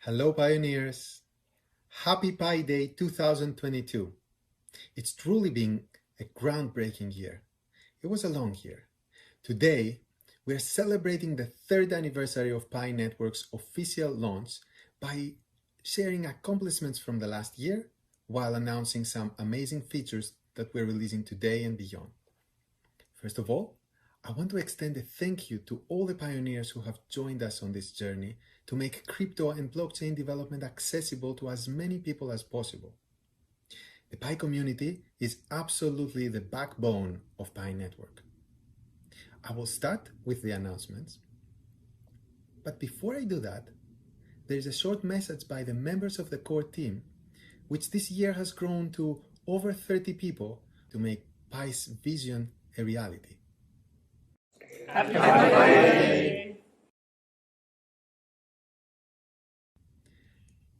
Hello, pioneers! Happy Pi Day 2022. It's truly been a groundbreaking year. It was a long year. Today, we're celebrating the third anniversary of Pi Network's official launch by sharing accomplishments from the last year while announcing some amazing features that we're releasing today and beyond. First of all, I want to extend a thank you to all the pioneers who have joined us on this journey to make crypto and blockchain development accessible to as many people as possible. The Pi community is absolutely the backbone of Pi Network. I will start with the announcements. But before I do that, there is a short message by the members of the core team, which this year has grown to over 30 people to make Pi's vision a reality. Happy birthday!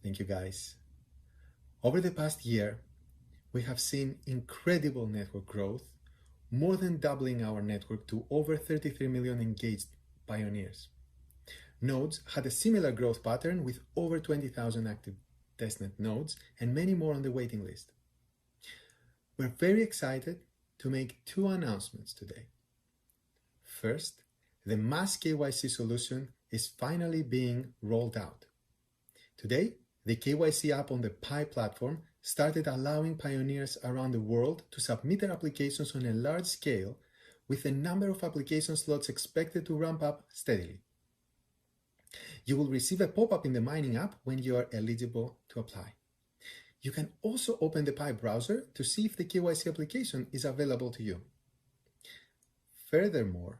Thank you, guys. Over the past year, we have seen incredible network growth, more than doubling our network to over 33 million engaged pioneers. Nodes had a similar growth pattern with over 20,000 active testnet nodes and many more on the waiting list. We're very excited to make two announcements today. First, the mass KYC solution is finally being rolled out. Today, the KYC app on the Pi platform started allowing pioneers around the world to submit their applications on a large scale, with the number of application slots expected to ramp up steadily. You will receive a pop-up in the mining app when you are eligible to apply. You can also open the Pi browser to see if the KYC application is available to you. Furthermore,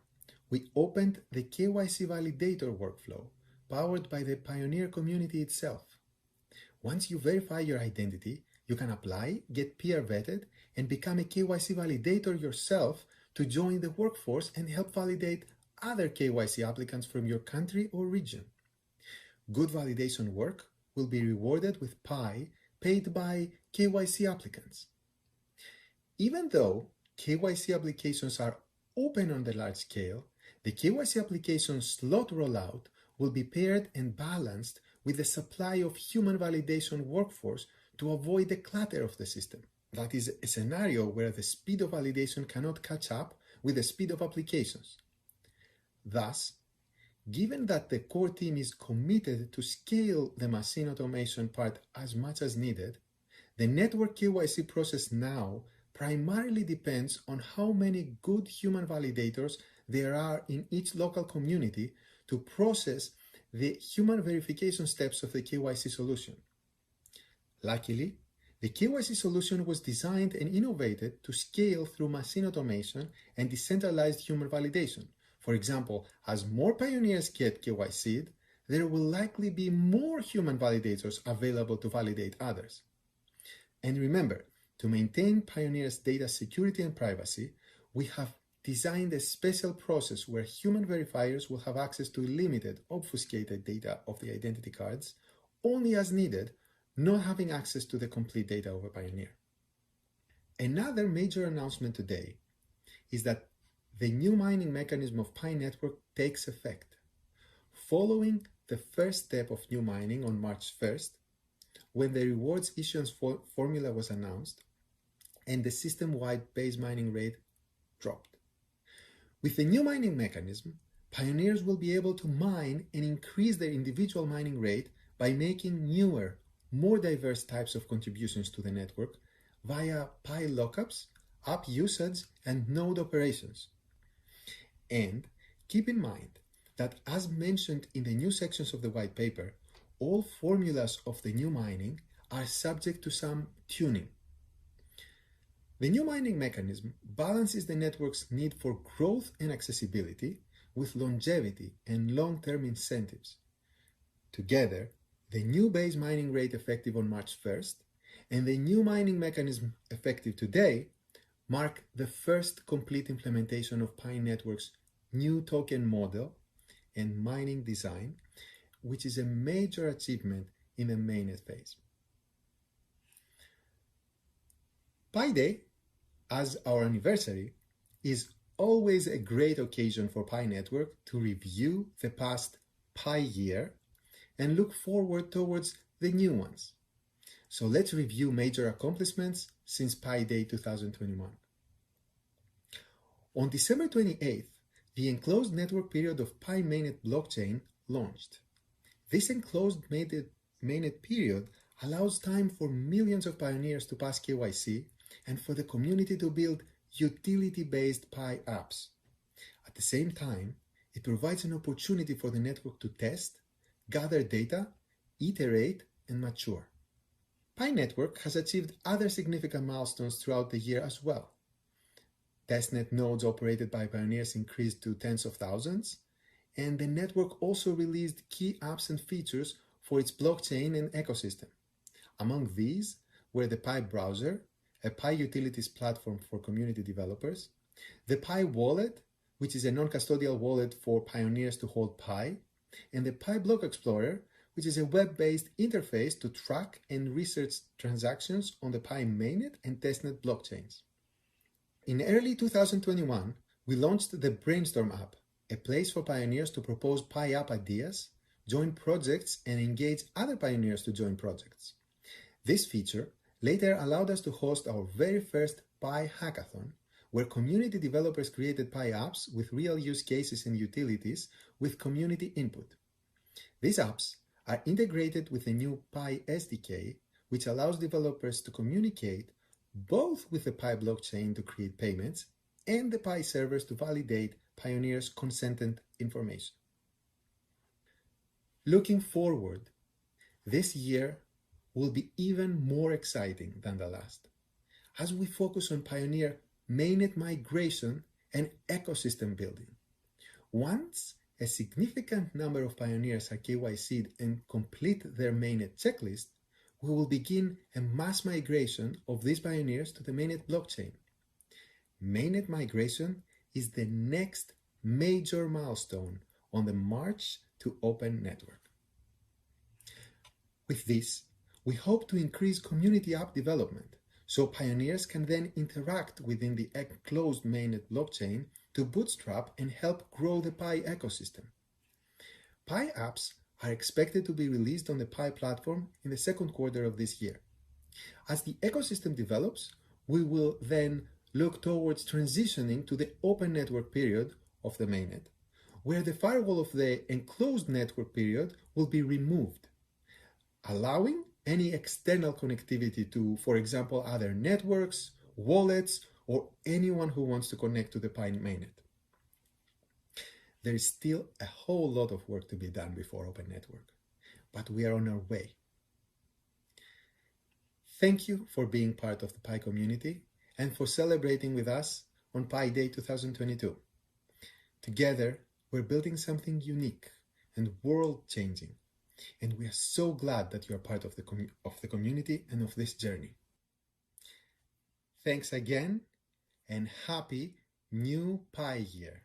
we opened the KYC validator workflow, powered by the Pioneer community itself. Once you verify your identity, you can apply, get peer vetted, and become a KYC validator yourself to join the workforce and help validate other KYC applicants from your country or region. Good validation work will be rewarded with Pi paid by KYC applicants. Even though KYC applications are open on the large scale, the KYC application slot rollout will be paired and balanced with the supply of human validation workforce to avoid the clutter of the system. That is a scenario where the speed of validation cannot catch up with the speed of applications. Thus, given that the core team is committed to scale the machine automation part as much as needed, the network KYC process now primarily depends on how many good human validators there are in each local community to process the human verification steps of the KYC solution. Luckily, the KYC solution was designed and innovated to scale through machine automation and decentralized human validation. For example, as more pioneers get KYC'd, there will likely be more human validators available to validate others. And remember, to maintain pioneers' data security and privacy, we have designed a special process where human verifiers will have access to limited, obfuscated data of the identity cards, only as needed, not having access to the complete data of a pioneer. Another major announcement today is that the new mining mechanism of Pi Network takes effect. Following the first step of new mining on March 1st, when the rewards issuance formula was announced and the system-wide base mining rate dropped. With the new mining mechanism, pioneers will be able to mine and increase their individual mining rate by making newer, more diverse types of contributions to the network via Pi lockups, app usage, and node operations. And keep in mind that, as mentioned in the new sections of the white paper, all formulas of the new mining are subject to some tuning. The new mining mechanism balances the network's need for growth and accessibility with longevity and long-term incentives. Together, the new base mining rate effective on March 1st and the new mining mechanism effective today mark the first complete implementation of Pi Network's new token model and mining design, which is a major achievement in the mainnet phase. Pi Day, as our anniversary, is always a great occasion for Pi Network to review the past Pi year and look forward towards the new ones. So let's review major accomplishments since Pi Day 2021. On December 28th, the enclosed network period of Pi Mainnet blockchain launched. This enclosed mainnet period allows time for millions of pioneers to pass KYC and for the community to build utility-based Pi apps. At the same time, it provides an opportunity for the network to test, gather data, iterate, and mature. Pi Network has achieved other significant milestones throughout the year as well. Testnet nodes operated by pioneers increased to tens of thousands, and the network also released key apps and features for its blockchain and ecosystem. Among these were the Pi Browser, a Pi Utilities platform for community developers, the Pi Wallet, which is a non-custodial wallet for pioneers to hold Pi, and the Pi Block Explorer, which is a web-based interface to track and research transactions on the Pi Mainnet and Testnet blockchains. In early 2021, we launched the Brainstorm app, a place for pioneers to propose Pi app ideas, join projects, and engage other pioneers to join projects. This feature later allowed us to host our very first Pi Hackathon, where community developers created Pi apps with real use cases and utilities with community input. These apps are integrated with the new Pi SDK, which allows developers to communicate both with the Pi blockchain to create payments and the Pi servers to validate pioneers' consented information. Looking forward, this year will be even more exciting than the last, as we focus on pioneer mainnet migration and ecosystem building. Once a significant number of pioneers are KYC'd and complete their mainnet checklist, we will begin a mass migration of these pioneers to the mainnet blockchain. Mainnet migration is the next major milestone on the march to open network. With this, we hope to increase community app development, so pioneers can then interact within the closed mainnet blockchain to bootstrap and help grow the Pi ecosystem. Pi apps are expected to be released on the Pi platform in the second quarter of this year. As the ecosystem develops, we will then look towards transitioning to the open network period of the mainnet, where the firewall of the enclosed network period will be removed, allowing any external connectivity to, for example, other networks, wallets, or anyone who wants to connect to the Pi mainnet. There is still a whole lot of work to be done before open network, but we are on our way. Thank you for being part of the Pi community and for celebrating with us on Pi Day 2022. Together, we're building something unique and world-changing, and we are so glad that you are part of the community and of this journey. Thanks again, and happy New Pi Year!